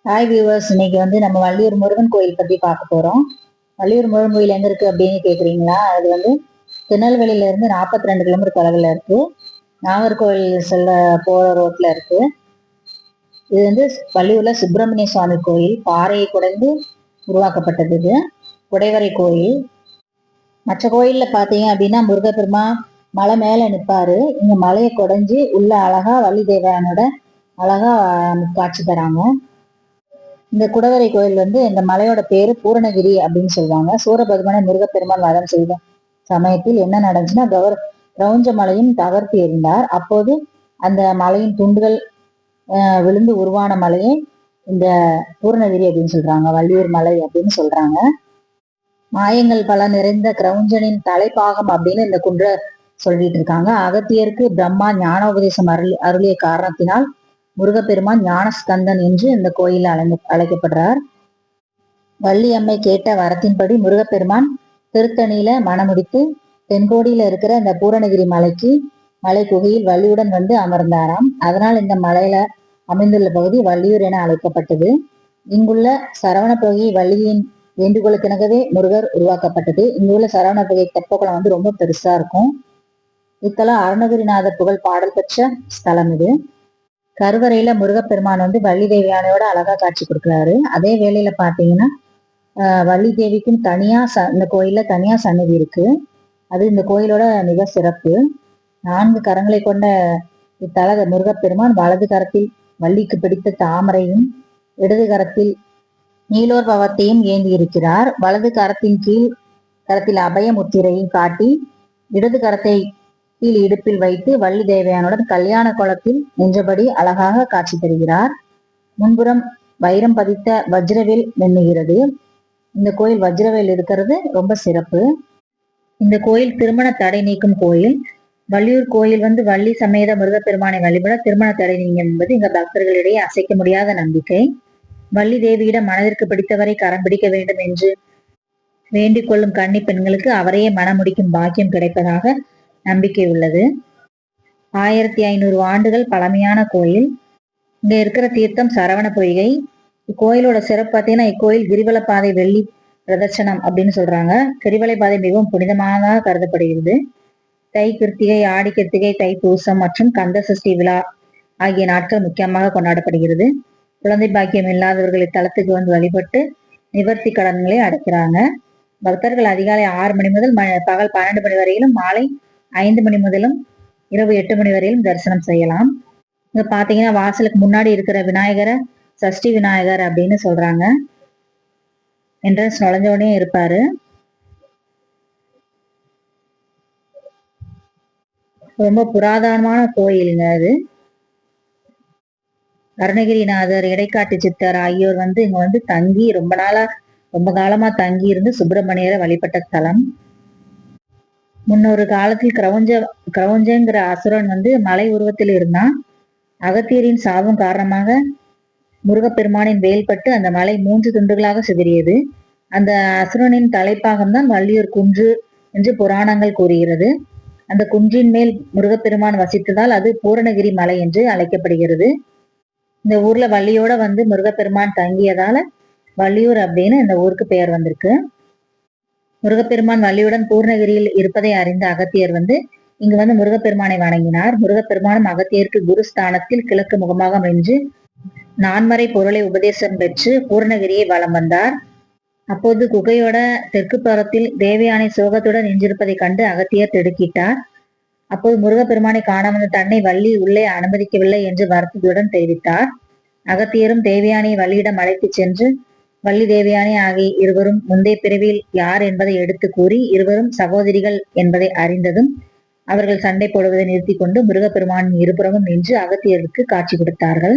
Hi viewers, இன்னைக்கு நம்ம வள்ளியூர் முருகன் கோயில் பத்தி பார்க்க போறோம். வள்ளியூர் முருகன் கோயில் எங்க இருக்கு அப்படின்னு கேக்குறீங்களா? அது திருநெல்வேலியில இருந்து 42 கிலோமீட்டர் தொலைவில் இருக்கு. நாகர்கோவில் செல்ல போற ரோட்ல இருக்கு. இது வள்ளியூர்ல சுப்பிரமணிய சுவாமி கோயில், பாறையை குடைந்து உருவாக்கப்பட்டது. இது குடைவரை கோயில். மற்ற கோயில்ல பாத்தீங்க அப்படின்னா முருகப்பெருமா மலை மேல நிற்பாரு. இங்க மலையை குடைஞ்சு உள்ள அழகா வள்ளி தேவயானோட அழகா காட்சி தராங்க. இந்த குடவரை கோயில் இந்த மலையோட பேரு பூரணகிரி அப்படின்னு சொல்லுவாங்க. சூரபதுமனை முருகப்பெருமான் வதம் செய்த சமயத்தில் என்ன நடந்துச்சுன்னா, கிரௌஞ்ச மலையும் தகர்த்து எறிந்தார். அப்போது அந்த மலையின் துண்டுகள் விழுந்து உருவான மலையை இந்த பூரணகிரி அப்படின்னு சொல்றாங்க, வள்ளியூர் மலை அப்படின்னு சொல்றாங்க. மாயங்கள் பல நிறைந்த கிரௌஞ்சனின் தலைப்பாகம் அப்படின்னு இந்த குன்ற சொல்லிட்டு இருக்காங்க. அகத்தியருக்கு பிரம்மா ஞானோபதேசம் அருளிய காரணத்தினால் முருகப்பெருமான் ஞானஸ்கந்தன் என்று இந்த கோயில் அழைக்கப்படுறார். வள்ளி அம்மை கேட்ட வரத்தின்படி முருகப்பெருமான் திருத்தணியில மனமுடித்து தென்கோடியில இருக்கிற இந்த பூரணகிரி மலை குகையில் வள்ளியுடன் அமர்ந்தாராம். அதனால் இந்த மலையில அமைந்துள்ள பகுதி வள்ளியூர் என அழைக்கப்பட்டது. இங்குள்ள சரவண பகுதி வள்ளியின் வேண்டுகோளுக்கெனவே முருகர் உருவாக்கப்பட்டது. இங்குள்ள சரவண பகுதி தெப்பக்குளம் ரொம்ப பெருசா இருக்கும். இத்தலம் அருணகிரிநாதர் புகழ் பாடல் பெற்ற ஸ்தலம் இது. கருவறையில முருகப்பெருமான் வள்ளி தேவியானையோட அழகா காட்சி கொடுக்குறாரு. அதே வேளையில பாத்தீங்கன்னா வள்ளி தேவிக்கும் தனியா இந்த கோயில்ல தனியா சன்னதி இருக்கு. அது இந்த கோயிலோட மிக சிறப்பு. 4 கரங்களை கொண்ட இத்தல முருகப்பெருமான் வலது கரத்தில் வள்ளிக்கு பிடித்த தாமரையும் இடது கரத்தில் நீலோர் பவத்தையும் ஏந்தி இருக்கிறார். வலது கரத்தின் கரத்தில் அபய முத்திரையும் காட்டி இடது கரத்தை கீழ் இடுப்பில் வைத்து வள்ளி தேவயானுடன் கல்யாண கோலத்தில் நின்றபடி அழகாக காட்சி தருகிறார். முன்புறம் வைரம் பதித்த வஜ்ரவேல் மின்னுகிறது. இந்த கோயில் வஜ்ரவேல் இருக்கிறது ரொம்ப சிறப்பு. இந்த கோயில் திருமண தடை நீக்கும் கோயில். வள்ளியூர் கோயில் வள்ளி சமேத முருகப்பெருமானை வழிபட திருமண தடை நீங்கும் என்பது இங்க பக்தர்களிடையே அசைக்க முடியாத நம்பிக்கை. வள்ளி தேவியிடம் மனதிற்கு பிடித்தவரை கரம் பிடிக்க வேண்டும் என்று வேண்டிக் கொள்ளும் கன்னி பெண்களுக்கு அவரையே மனமுடிக்கும் பாக்கியம் கிடைப்பதாக நம்பிக்கை உள்ளது. 1500 ஆண்டுகள் பழமையான கோயில். இங்க இருக்கிற தீர்த்தம் சரவண பொய்கை. இக்கோயிலோட சிறப்பு பார்த்தீங்கன்னா, இக்கோயில் கிரிவலப்பாதை வெள்ளி பிரதர்சனம் அப்படின்னு சொல்றாங்க. கிரிவலைப்பாதை மிகவும் புனிதமானதாக கருதப்படுகிறது. தை கிருத்திகை, ஆடி கிருத்திகை, தைப்பூசம் மற்றும் கந்த சஷ்டி விழா ஆகிய நாட்கள் முக்கியமாக கொண்டாடப்படுகிறது. குழந்தை பாக்கியம் இல்லாதவர்கள் இத்தலத்துக்கு வழிபட்டு நிவர்த்தி கடன்களை அடைக்கிறாங்க. பக்தர்கள் அதிகாலை 6 மணி முதல் பகல் 12 மணி வரையிலும், மாலை 5 மணி முதலும் இரவு 8 மணி வரையிலும் தரிசனம் செய்யலாம். இங்க பாத்தீங்கன்னா வாசலுக்கு முன்னாடி இருக்கிற விநாயகரை சஷ்டி விநாயகர் அப்படின்னு சொல்றாங்க. என்ட்ரன்ஸ் நுழைஞ்சோடனே இருப்பாரு. ரொம்ப புராதனமான கோயிலுங்க அது. அருணகிரிநாதர், இடைக்காட்டு சித்தர் ஆகியோர் இங்க தங்கி ரொம்ப காலமா தங்கி இருந்து சுப்பிரமணியரை வழிபட்ட ஸ்தலம். முன்னொரு காலத்தில் கிரௌஞ்சங்கிற அசுரன் மலை உருவத்தில் இருந்தான். அகத்தியரின் சாபம் காரணமாக முருகப்பெருமானின் வேல்பட்டு அந்த மலை 3 துண்டுகளாக சிதறியது. அந்த அசுரனின் தலைப்பாகம் தான் வள்ளியூர் குன்று என்று புராணங்கள் கூறுகிறது. அந்த குன்றின் மேல் முருகப்பெருமான் வசித்ததால் அது பூரணகிரி மலை என்று அழைக்கப்படுகிறது. இந்த ஊர்ல வள்ளியோட முருகப்பெருமான் தங்கியதால வள்ளியூர் அப்படின்னு இந்த ஊருக்கு பெயர் வந்திருக்கு. முருகப்பெருமான் வள்ளியுடன் பூர்ணகிரியில் இருப்பதை அறிந்த அகத்தியர் இங்கு முருகப்பெருமானை வணங்கினார். முருகப்பெருமானும் அகத்தியருக்கு குருஸ்தானத்தில் கிழக்கு முகமாக நின்று நான்மறை பொருளை உபதேசம் பெற்று பூர்ணகிரியை வலம் வந்தார். அப்போது குகையோட தெற்கு புறத்தில் தேவயானை சோகத்துடன் நின்றிருப்பதை கண்டு அகத்தியர் திடுக்கிட்டார். அப்போது முருகப்பெருமானை காண வந்த தன்னை வள்ளி உள்ளே அனுமதிக்கவில்லை என்று வருத்தத்துடன் தெரிவித்தார். அகத்தியரும் தேவயானை வள்ளியிடம் அழைத்து சென்று வள்ளி தேவயானி ஆகிய இருவரும் முந்தைய பிறவியில் யார் என்பதை எடுத்து கூறி இருவரும் சகோதரிகள் என்பதை அறிந்ததும் அவர்கள் சண்டை போடுவதை நிறுத்தி கொண்டு முருகப்பெருமானின் இருபுறமும் நின்று அகத்தியருக்கு காட்சி கொடுத்தார்கள்.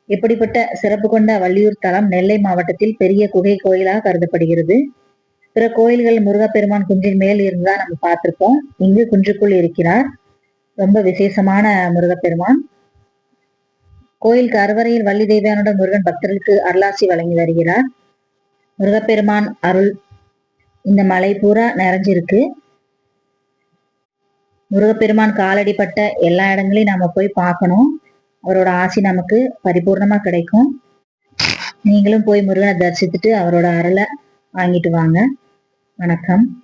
இப்படிப்பட்ட சிறப்பு கொண்ட வள்ளியூர் தலம் நெல்லை மாவட்டத்தில் பெரிய குகை கோயிலாக கருதப்படுகிறது. பிற கோயில்கள் முருகப்பெருமான் குன்றின் மேல் இருந்துதான் நம்ம பார்த்திருப்போம். இங்கு குன்றுக்குள் இருக்கிறார். ரொம்ப விசேஷமான முருகப்பெருமான். கோயில் கருவறையில் வள்ளி தேவியானுடன் முருகன் பக்தர்களுக்கு அருளாசி வழங்கி வருகிறார். முருகப்பெருமான் அருள் இந்த மலை பூரா நிறைஞ்சிருக்கு. முருகப்பெருமான் காலடிப்பட்ட எல்லா இடங்களையும் நம்ம போய் பார்க்கணும். அவரோட ஆசி நமக்கு பரிபூர்ணமா கிடைக்கும். நீங்களும் போய் முருகனை தரிசித்துட்டு அவரோட அருளை வாங்கிட்டு வாங்க. வணக்கம்.